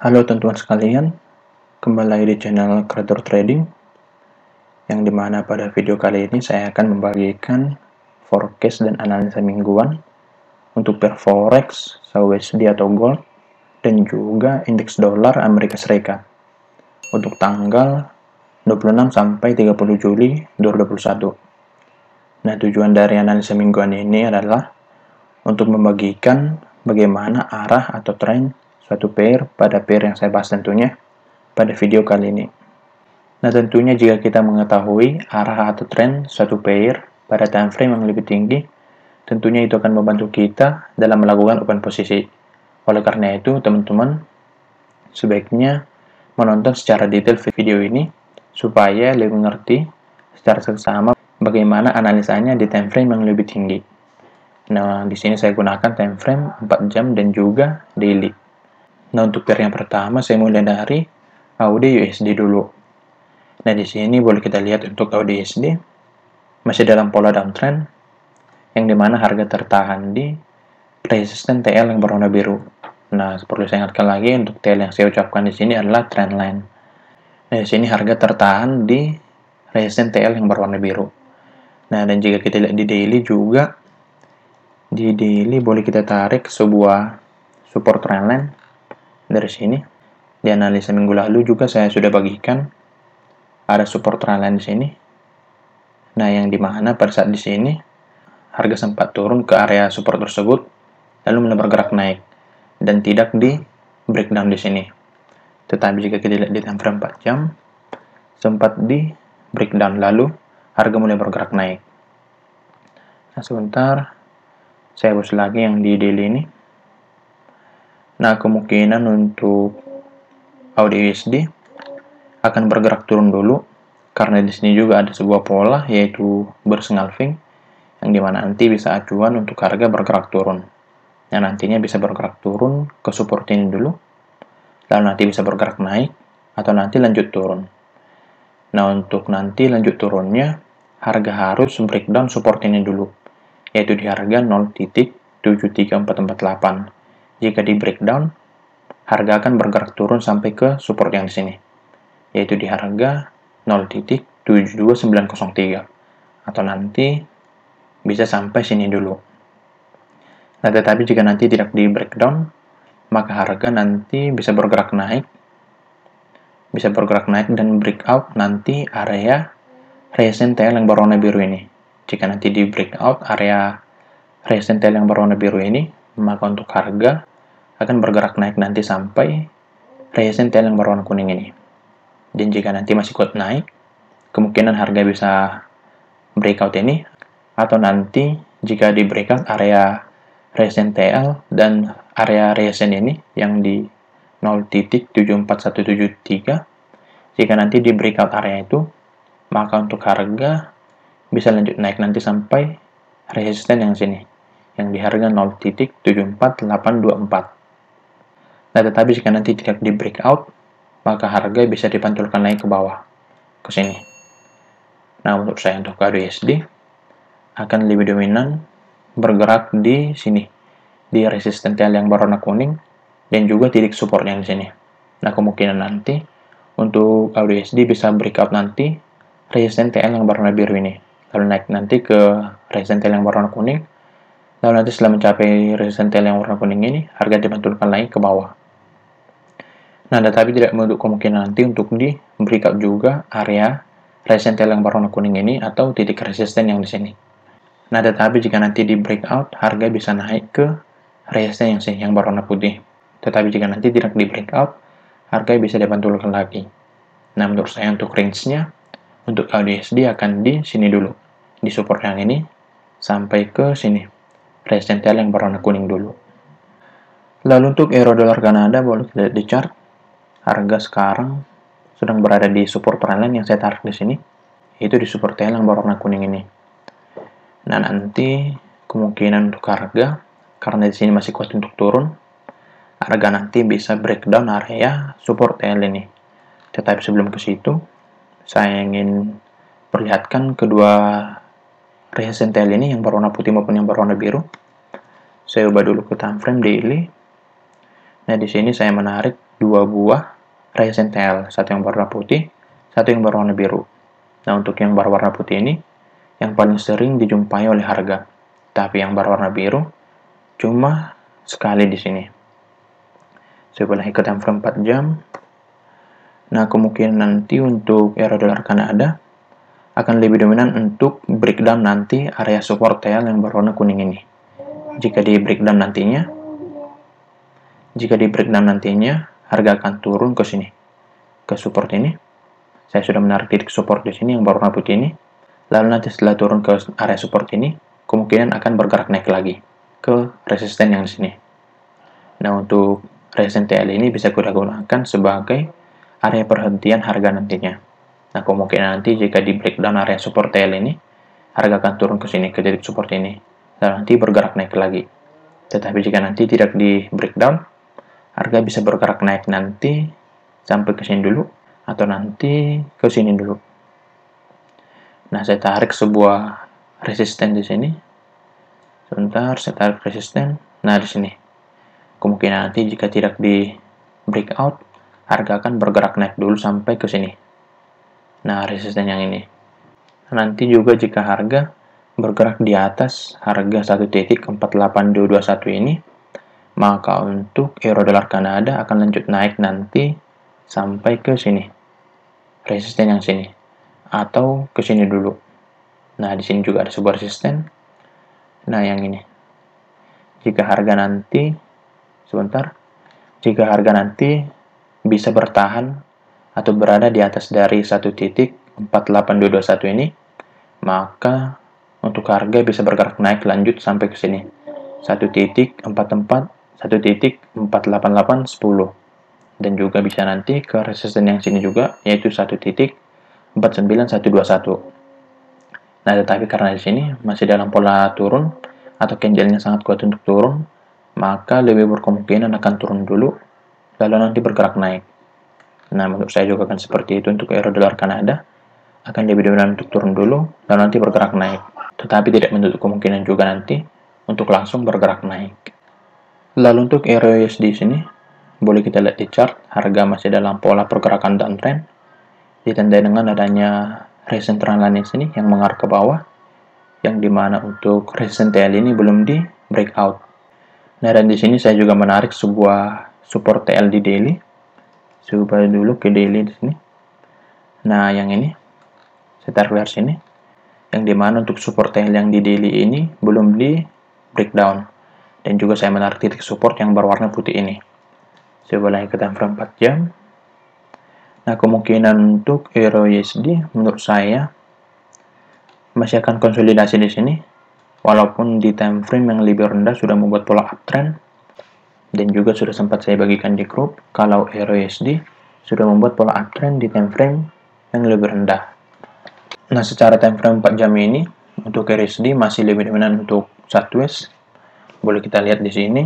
Halo teman-teman sekalian, kembali lagi di channel Creator Trading, yang dimana pada video kali ini saya akan membagikan forecast dan analisa mingguan untuk pair forex, USD atau gold, dan juga indeks dolar Amerika Serikat untuk tanggal 26 sampai 30 Juli 2021. Nah, tujuan dari analisa mingguan ini adalah untuk membagikan bagaimana arah atau tren suatu pair pada pair yang saya bahas tentunya pada video kali ini. Nah, tentunya jika kita mengetahui arah atau tren suatu pair pada time frame yang lebih tinggi, tentunya itu akan membantu kita dalam melakukan open posisi. Oleh karena itu, teman-teman sebaiknya menonton secara detail video ini supaya lebih mengerti secara seksama bagaimana analisanya di time frame yang lebih tinggi. Nah, di sini saya gunakan time frame 4 jam dan juga daily. Nah, untuk pair yang pertama saya mulai dari AUD USD dulu. Nah, di sini boleh kita lihat untuk AUD USD masih dalam pola downtrend yang dimana harga tertahan di resisten TL yang berwarna biru. Nah, perlu saya ingatkan lagi untuk TL yang saya ucapkan di sini adalah trend line. Nah, di sini harga tertahan di resisten TL yang berwarna biru. Nah, dan jika kita lihat di daily juga, di daily boleh kita tarik sebuah support trend line dari sini. Di analisa minggu lalu juga saya sudah bagikan ada support trend line di sini. Nah, yang dimana pada saat di sini harga sempat turun ke area support tersebut, lalu mulai bergerak naik dan tidak di breakdown di sini. Tetapi jika kita lihat di time frame 4 jam, sempat di breakdown lalu harga mulai bergerak naik. Nah, sebentar saya hapus lagi yang di daily ini. Nah, kemungkinan untuk AUD USD akan bergerak turun dulu karena di sini juga ada sebuah pola yaitu bersengalfing yang dimana nanti bisa acuan untuk harga bergerak turun. Nah, nantinya bisa bergerak turun ke support ini dulu, lalu nanti bisa bergerak naik atau nanti lanjut turun. Nah, untuk nanti lanjut turunnya harga harus breakdown support ini dulu, yaitu di harga 0.73448. Jika di breakdown, harga akan bergerak turun sampai ke support yang di sini, yaitu di harga 0.72903, atau nanti bisa sampai sini dulu. Nah, tetapi jika nanti tidak di breakdown, maka harga nanti bisa bergerak naik dan breakout nanti area resistance TL yang berwarna biru ini. Jika nanti di breakout area resistance TL yang berwarna biru ini, maka untuk harga akan bergerak naik nanti sampai resistance TL yang berwarna kuning ini. Dan jika nanti masih kuat naik, kemungkinan harga bisa breakout ini, atau nanti jika di breakout area resistance TL dan area resistance ini yang di 0.74173, jika nanti di breakout area itu, maka untuk harga bisa lanjut naik nanti sampai resisten yang sini, yang di harga 0.74824. Nah, tetapi jika nanti tidak di breakout, maka harga bisa dipantulkan naik ke bawah, ke sini. Nah, menurut saya untuk AUD akan lebih dominan bergerak di sini, di resisten TL yang berwarna kuning, dan juga titik support yang di sini. Nah, kemungkinan nanti untuk AUD bisa breakout nanti resisten TL yang berwarna biru ini, lalu naik nanti ke resisten TL yang berwarna kuning, lalu nanti setelah mencapai resisten TL yang warna kuning ini, harga dipantulkan naik ke bawah. Nah, tetapi tidak menutup kemungkinan nanti untuk di breakout juga area resisten TL yang berwarna kuning ini atau titik resisten yang di sini. Nah, tetapi jika nanti di breakout, harga bisa naik ke resisten yang sini yang berwarna putih. Tetapi jika nanti tidak di breakout, harga bisa dipantulkan lagi. Nah, menurut saya untuk range-nya untuk AUD akan di sini dulu, di support yang ini sampai ke sini, resisten TL yang berwarna kuning dulu. Lalu untuk euro dolar Kanada, boleh kita lihat di chart, harga sekarang sedang berada di support trendline yang saya tarik di sini, yaitu di support TL yang berwarna kuning ini. Nah, nanti kemungkinan untuk harga, karena di sini masih kuat untuk turun, harga nanti bisa breakdown area support TL ini. Tetapi sebelum ke situ, saya ingin perlihatkan kedua resisten TL ini yang berwarna putih maupun yang berwarna biru. Saya ubah dulu ke time frame daily. Nah, di sini saya menarik dua buah resistance TL, satu yang berwarna putih, satu yang berwarna biru. Nah, untuk yang berwarna putih ini, yang paling sering dijumpai oleh harga. Tapi yang berwarna biru, cuma sekali di sini. Saya boleh ikut time frame 4 jam. Nah, kemungkinan nanti untuk euro dolar Kanada akan lebih dominan untuk breakdown nanti area support TL yang berwarna kuning ini. Jika di breakdown nantinya, harga akan turun ke sini, ke support ini. Saya sudah menarik titik support di sini yang berwarna putih ini. Lalu nanti setelah turun ke area support ini, kemungkinan akan bergerak naik lagi ke resisten yang di sini. Nah, untuk resisten TL ini bisa kita gunakan sebagai area perhentian harga nantinya. Nah, kemungkinan nanti jika di breakdown area support TL ini, harga akan turun ke sini, ke titik support ini, dan nanti bergerak naik lagi. Tetapi jika nanti tidak di breakdown, harga bisa bergerak naik nanti sampai ke sini dulu, atau nanti ke sini dulu. Nah, saya tarik sebuah resisten di sini. Sebentar, saya tarik resisten. Nah, di sini. Kemungkinan nanti jika tidak di breakout, harga akan bergerak naik dulu sampai ke sini. Nah, resisten yang ini. Nanti juga jika harga bergerak di atas harga 1.48221 ini, maka untuk euro dolar Kanada akan lanjut naik nanti sampai ke sini. Resisten yang sini. Atau ke sini dulu. Nah, di sini juga ada sebuah resisten. Nah, yang ini. Jika harga nanti bisa bertahan atau berada di atas dari 1.48221 ini, maka untuk harga bisa bergerak naik lanjut sampai ke sini. 1.48810 dan juga bisa nanti ke resisten yang sini juga, yaitu 1.49121. Nah, tetapi karena di sini masih dalam pola turun atau candle-nya sangat kuat untuk turun, maka lebih berkemungkinan akan turun dulu lalu nanti bergerak naik. Nah, menurut saya juga akan seperti itu untuk euro dolar Kanada, akan lebih dominan untuk turun dulu, lalu nanti bergerak naik. Tetapi tidak menutup kemungkinan juga nanti untuk langsung bergerak naik. Lalu untuk euro USD sini, boleh kita lihat di chart, harga masih dalam pola pergerakan downtrend, ditandai dengan adanya resistance trend line sini yang mengarah ke bawah, yang dimana untuk resistance TL ini belum di breakout. Nah, dan di sini saya juga menarik sebuah support TL di daily. Coba dulu ke daily di sini. Nah, yang ini saya tarik dari sini, yang dimana untuk support TL yang di daily ini belum di breakdown, dan juga saya menarik titik support yang berwarna putih ini. Saya boleh ke time frame 4 jam. Nah, kemungkinan untuk euro USD menurut saya masih akan konsolidasi di sini, walaupun di time frame yang lebih rendah sudah membuat pola uptrend, dan juga sudah sempat saya bagikan di grup kalau euro USD sudah membuat pola uptrend di time frame yang lebih rendah. Nah, secara time frame 4 jam ini untuk euro USD masih lebih dominan untuk sideways. Boleh kita lihat di sini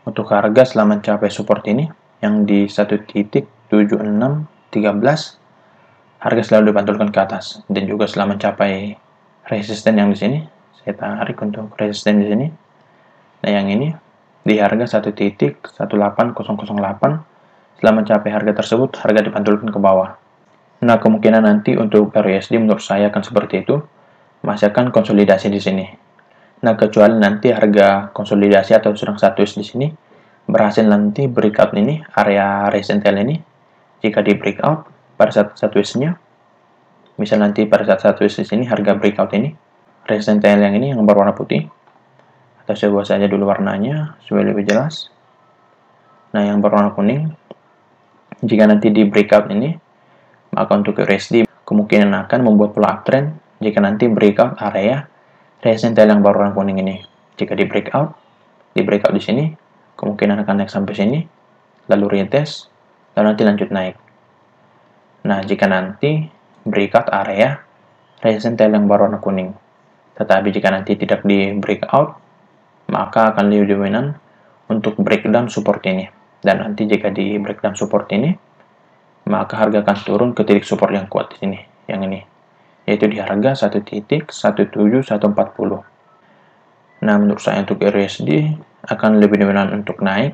untuk harga setelah mencapai support ini yang di 1.7613, harga selalu dipantulkan ke atas, dan juga setelah mencapai resisten yang di sini, saya tarik untuk resisten di sini. Nah, yang ini di harga 1.18008, setelah mencapai harga tersebut, harga dipantulkan ke bawah. Nah, kemungkinan nanti untuk RUSD menurut saya akan seperti itu, masih akan konsolidasi di sini. Nah, kecuali nanti harga konsolidasi atau sedang status di sini berhasil nanti breakout ini, area resistance ini, jika di breakout pada saat statusnya, misal nanti pada saat status di sini harga breakout ini, resistance yang ini yang berwarna putih, atau saya buat saja dulu warnanya supaya lebih jelas. Nah, yang berwarna kuning, jika nanti di breakout ini, maka untuk USD kemungkinan akan membuat pola uptrend jika nanti breakout area resistance yang berwarna kuning ini. Jika di breakout di sini, kemungkinan akan naik sampai sini, lalu retest, lalu nanti lanjut naik. Nah, jika nanti breakout area resistance yang berwarna kuning, tetapi jika nanti tidak di breakout, maka akan lebih dominan untuk breakdown support ini. Dan nanti jika di breakdown support ini, maka harga akan turun ke titik support yang kuat di sini, yang ini, yaitu di harga 1.17140. Nah, menurut saya untuk USD akan lebih dominan untuk naik,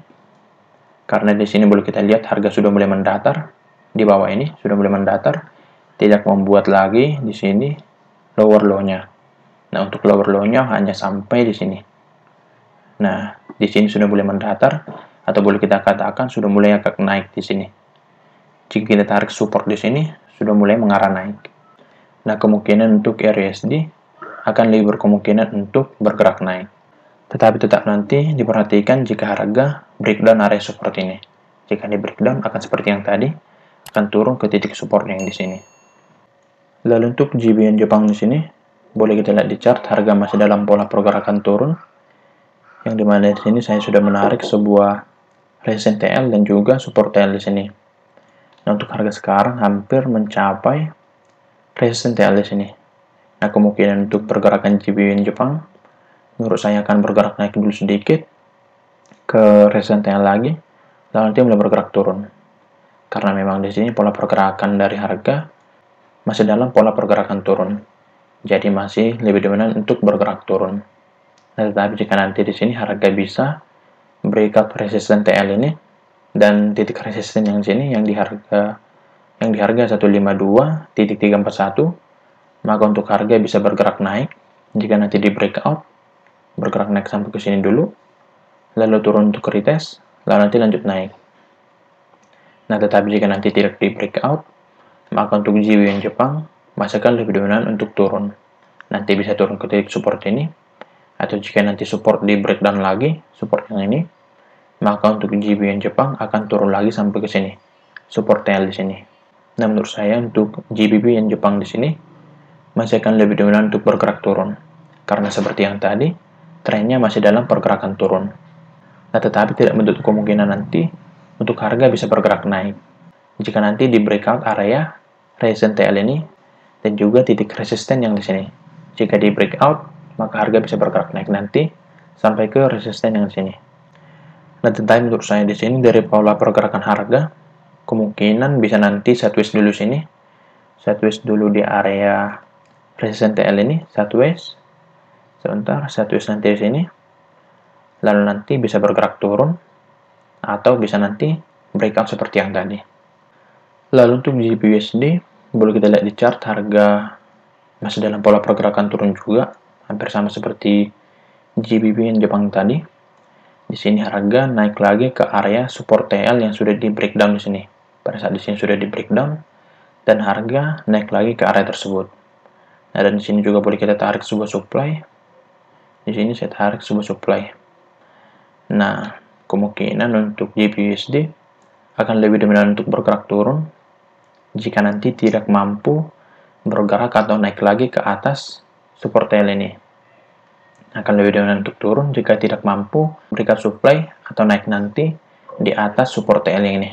Karena di sini boleh kita lihat harga sudah mulai mendatar, di bawah ini sudah mulai mendatar, tidak membuat lagi di sini lower low-nya. Nah, untuk lower low-nya hanya sampai di sini. Nah, di sini sudah mulai mendatar, atau boleh kita katakan sudah mulai agak naik di sini. Jika kita tarik support di sini, sudah mulai mengarah naik. Nah, kemungkinan untuk RUSD akan lebih berkemungkinan untuk bergerak naik. Tetapi tetap nanti diperhatikan jika harga breakdown area support ini. Jika di breakdown akan seperti yang tadi, akan turun ke titik support yang di sini. Lalu untuk GBP Jepang di sini, boleh kita lihat di chart harga masih dalam pola pergerakan turun, yang dimana di sini saya sudah menarik sebuah resistance TL dan juga support TL di sini. Nah, untuk harga sekarang hampir mencapai resistance TL di sini. Nah, kemungkinan untuk pergerakan GBP Jepang menurut saya akan bergerak naik dulu sedikit ke resistance TL lagi, lalu nanti mulai bergerak turun. Karena memang di sini pola pergerakan dari harga masih dalam pola pergerakan turun, jadi masih lebih dominan untuk bergerak turun. Nah, tetapi jika nanti di sini harga bisa breakout resistance TL ini dan titik resistance yang sini yang di harga 152.341, maka untuk harga bisa bergerak naik jika nanti di breakout, bergerak naik sampai ke sini dulu, lalu turun untuk retest, lalu nanti lanjut naik. Nah, tetapi jika nanti tidak di breakout, maka untuk GBP Jepang masih akan lebih dominan untuk turun. Nanti bisa turun ke titik support ini, atau jika nanti support di breakdown lagi, support yang ini, maka untuk GBP Jepang akan turun lagi sampai ke sini, support TL di sini. Nah, menurut saya untuk GBP Jepang di sini masih akan lebih dominan untuk bergerak turun, karena seperti yang tadi, trennya masih dalam pergerakan turun. Nah, tetapi tidak menutup kemungkinan nanti untuk harga bisa bergerak naik. Jika nanti di breakout area resistance TL ini dan juga titik resisten yang di sini. Jika di breakout, maka harga bisa bergerak naik nanti sampai ke resisten yang di sini. Nah, tetapi menurut saya di sini dari pola pergerakan harga, kemungkinan bisa nanti sideways dulu sini. Sideways dulu di area resisten TL ini, sideways. Sebentar, sideways nanti di sini. Lalu nanti bisa bergerak turun, atau bisa nanti breakout seperti yang tadi. Lalu untuk GBP/USD, boleh kita lihat di chart harga masih dalam pola pergerakan turun juga, hampir sama seperti GBP Jepang tadi. Di sini harga naik lagi ke area support TL yang sudah di breakdown di sini. Pada saat di sini sudah di breakdown dan harga naik lagi ke area tersebut. Nah, dan di sini juga boleh kita tarik sebuah supply. Di sini saya tarik sebuah supply. Nah, kemungkinan untuk GBP/USD akan lebih dominan untuk bergerak turun jika nanti tidak mampu bergerak atau naik lagi ke atas support TL ini. Akan lebih dominan untuk turun jika tidak mampu berikan supply atau naik nanti di atas support TL ini.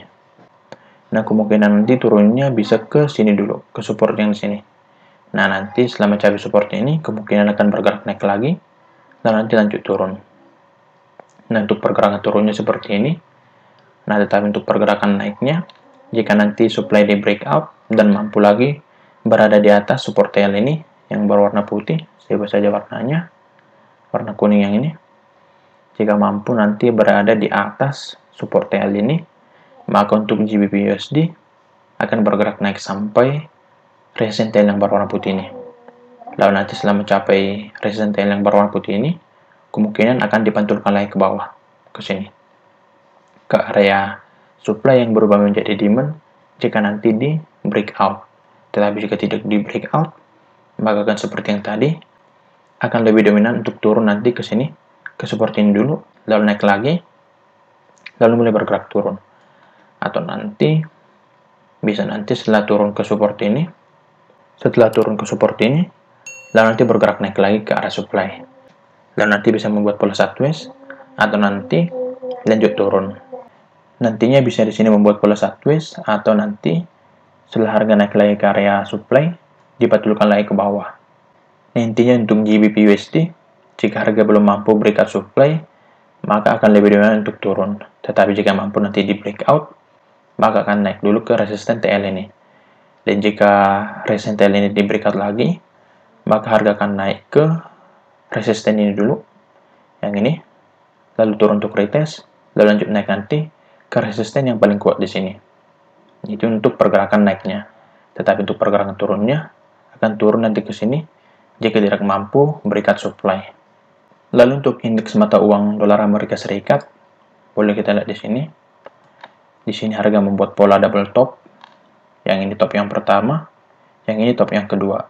Nah, kemungkinan nanti turunnya bisa ke sini dulu, ke support yang di sini. Nah, nanti setelah mencapai support ini, kemungkinan akan bergerak naik lagi, dan nanti lanjut turun. Nah, untuk pergerakan turunnya seperti ini. Nah, tetapi untuk pergerakan naiknya, jika nanti supply di breakout dan mampu lagi berada di atas support TL ini yang berwarna putih, saya ubah saja warnanya, warna kuning yang ini. Jika mampu nanti berada di atas support TL ini, maka untuk GBP/USD akan bergerak naik sampai resistance TL yang berwarna putih ini. Lalu nanti setelah mencapai resistance TL yang berwarna putih ini, kemungkinan akan dipantulkan lagi ke bawah, ke sini, ke area supply yang berubah menjadi demand jika nanti di breakout. Tetapi jika tidak di breakout, maka akan seperti yang tadi, akan lebih dominan untuk turun nanti ke sini, ke support ini dulu, lalu naik lagi, lalu mulai bergerak turun. Atau nanti, bisa nanti setelah turun ke support ini, lalu nanti bergerak naik lagi ke arah supply. Dan nanti bisa membuat pola sideways, atau nanti lanjut turun. Nantinya bisa di sini membuat pola sideways, atau nanti setelah harga naik lagi ke area supply, dipantulkan lagi ke bawah. Nah, intinya untuk GBP/USD, jika harga belum mampu breakout supply, maka akan lebih dominan untuk turun. Tetapi jika mampu nanti di breakout, maka akan naik dulu ke resistance TL ini. Dan jika resistance TL ini di breakout lagi, maka harga akan naik ke resisten ini dulu, yang ini, lalu turun untuk retest, lalu lanjut naik nanti ke resisten yang paling kuat di sini. Itu untuk pergerakan naiknya. Tetapi untuk pergerakan turunnya akan turun nanti ke sini jika tidak mampu berikat supply. Lalu untuk indeks mata uang dolar Amerika Serikat, boleh kita lihat di sini. Di sini harga membuat pola double top. Yang ini top yang pertama, yang ini top yang kedua.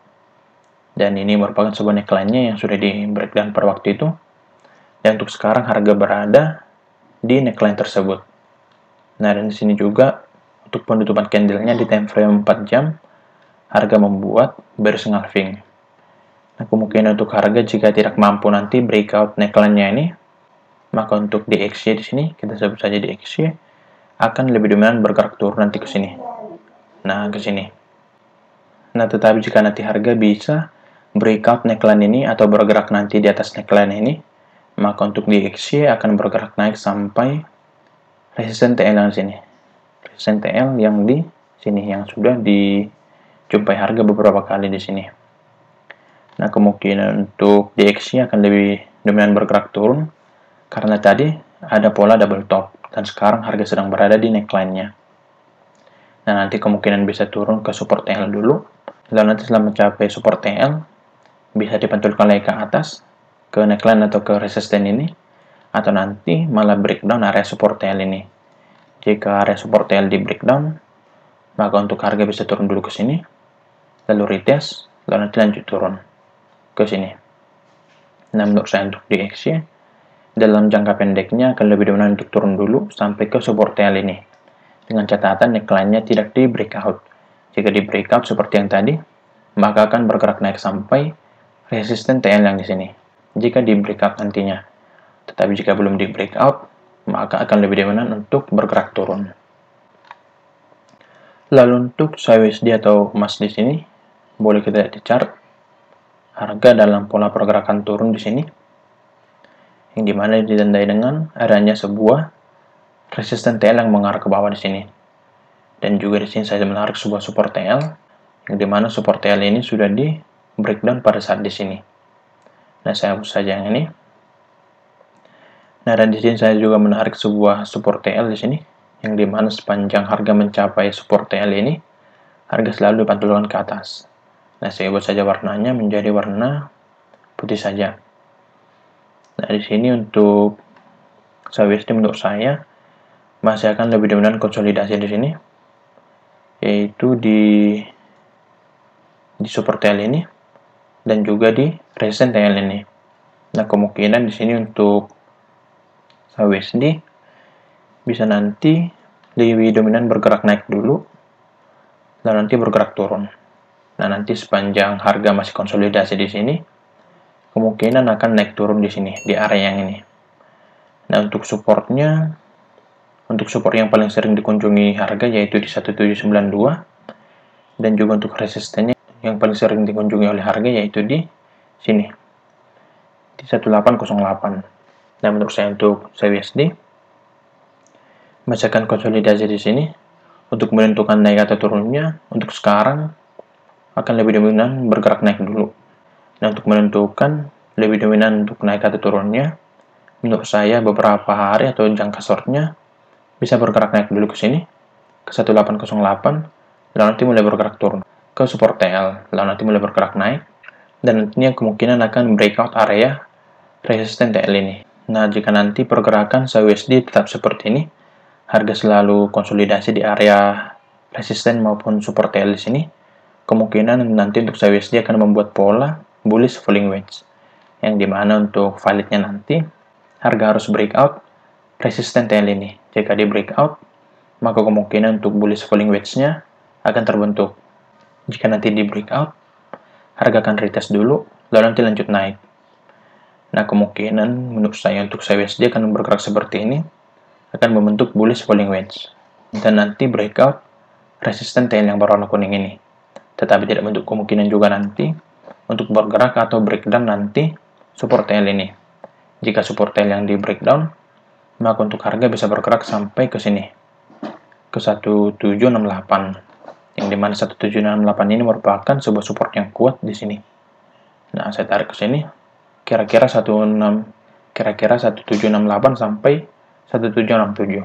Dan ini merupakan sebuah neckline-nya yang sudah di breakdown pada waktu itu. Dan untuk sekarang harga berada di neckline tersebut. Nah, dan di sini juga untuk penutupan candle-nya di time frame 4 jam, harga membuat bearish engulfing. Nah, kemungkinan untuk harga jika tidak mampu nanti breakout neckline-nya ini, maka untuk DXY di sini, kita sebut saja DXY, akan lebih dominan bergerak turun nanti ke sini. Nah, ke sini. Nah, tetapi jika nanti harga bisa breakout neckline ini atau bergerak nanti di atas neckline ini, maka untuk DXY akan bergerak naik sampai resisten TL yang di sini. Resisten TL yang di sini, yang sudah dijumpai harga beberapa kali di sini. Nah, kemungkinan untuk DXY akan lebih dominan bergerak turun karena tadi ada pola double top dan sekarang harga sedang berada di neckline-nya. Nah, nanti kemungkinan bisa turun ke support TL dulu, lalu nanti setelah mencapai support TL bisa dipantulkan lagi ke atas ke neckline atau ke resisten ini, atau nanti malah breakdown area support TL ini. Jika area support TL di breakdown, maka untuk harga bisa turun dulu ke sini, lalu retest, lalu nanti lanjut turun ke sini. Nah, menurut saya untuk DXY dalam jangka pendeknya akan lebih dominan untuk turun dulu sampai ke support TL ini. Dengan catatan neckline-nya tidak di breakout. Jika di breakout seperti yang tadi, maka akan bergerak naik sampai resisten TL yang di sini. Jika di breakout nantinya. Tetapi jika belum di breakout, maka akan lebih dominan untuk bergerak turun. Lalu untuk USD atau emas di sini, boleh kita lihat di chart. Harga dalam pola pergerakan turun di sini, yang dimana ditandai dengan adanya sebuah resisten TL yang mengarah ke bawah di sini. Dan juga di sini saya menarik sebuah support TL, yang dimana support TL ini sudah di breakdown pada saat di sini. Nah, saya hapus saja yang ini. Nah, dan di sini saya juga menarik sebuah support TL di sini, yang dimana sepanjang harga mencapai support TL ini, harga selalu dipantulkan ke atas. Nah, saya buat saja warnanya menjadi warna putih saja. Nah, di sini untuk USD menurut saya masih akan lebih dominan konsolidasi di sini, yaitu di support TL ini dan juga di resisten TL ini. Nah, kemungkinan di sini untuk USD bisa nanti lebih dominan bergerak naik dulu, lalu nanti bergerak turun. Nah, nanti sepanjang harga masih konsolidasi di sini, kemungkinan akan naik turun di sini, di area yang ini. Nah, untuk supportnya, untuk support yang paling sering dikunjungi harga yaitu di 1792, dan juga untuk resistennya yang paling sering dikunjungi oleh harga yaitu di sini, di 1808. Nah, menurut saya untuk USD masih akan konsolidasi di sini. Untuk menentukan naik atau turunnya, untuk sekarang akan lebih dominan bergerak naik dulu. Nah, untuk menentukan lebih dominan untuk naik atau turunnya, menurut saya beberapa hari atau jangka shortnya bisa bergerak naik dulu ke sini, ke 1808, lalu nanti mulai bergerak turun ke support TL, lalu nanti mulai bergerak naik, dan nantinya kemungkinan akan breakout area resisten TL ini. Nah, jika nanti pergerakan USD tetap seperti ini, harga selalu konsolidasi di area resisten maupun support TL di sini, kemungkinan nanti untuk USD akan membuat pola bullish falling wedge, yang dimana untuk validnya nanti harga harus breakout resisten TL ini. Jika di breakout, maka kemungkinan untuk bullish falling wedge-nya akan terbentuk. Jika nanti di breakout, harga akan retest dulu, lalu nanti lanjut naik. Nah, kemungkinan menurut saya untuk USD akan bergerak seperti ini, akan membentuk bullish falling wedge, dan nanti breakout resisten TL yang berwarna kuning ini. Tetapi tidak bentuk kemungkinan juga nanti untuk bergerak atau breakdown nanti support TL ini. Jika support TL yang di breakdown, maka untuk harga bisa bergerak sampai ke sini, ke 1768, yang dimana 1768 ini merupakan sebuah support yang kuat di sini. Nah, saya tarik ke sini, kira-kira 1768 sampai 1767.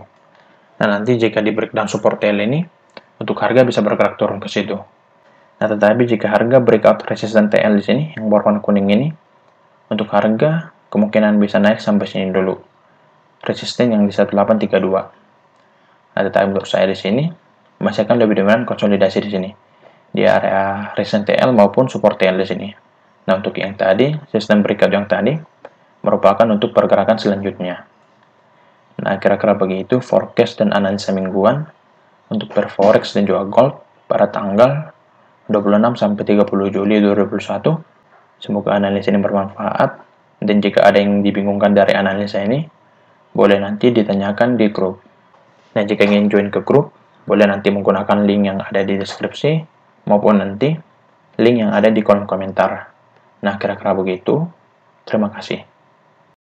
Nah, nanti jika di breakdown support TL ini, untuk harga bisa bergerak turun ke situ. Nah, tetapi jika harga breakout resistance TL di sini, yang berwarna kuning ini, untuk harga kemungkinan bisa naik sampai sini dulu. Resisten yang di 1832. Nah, tetapi menurut saya di sini masih akan lebih dominan konsolidasi di sini di area resistance TL maupun support TL di sini. Nah, untuk yang tadi, sistem breakout yang tadi merupakan untuk pergerakan selanjutnya. Nah, kira-kira begitu forecast dan analisa mingguan untuk per forex dan juga gold pada tanggal 26 sampai 30 Juli 2021. Semoga analisa ini bermanfaat, dan jika ada yang dibingungkan dari analisa ini, boleh nanti ditanyakan di grup. Nah, jika ingin join ke grup, boleh nanti menggunakan link yang ada di deskripsi, maupun nanti link yang ada di kolom komentar. Nah, kira-kira begitu. Terima kasih.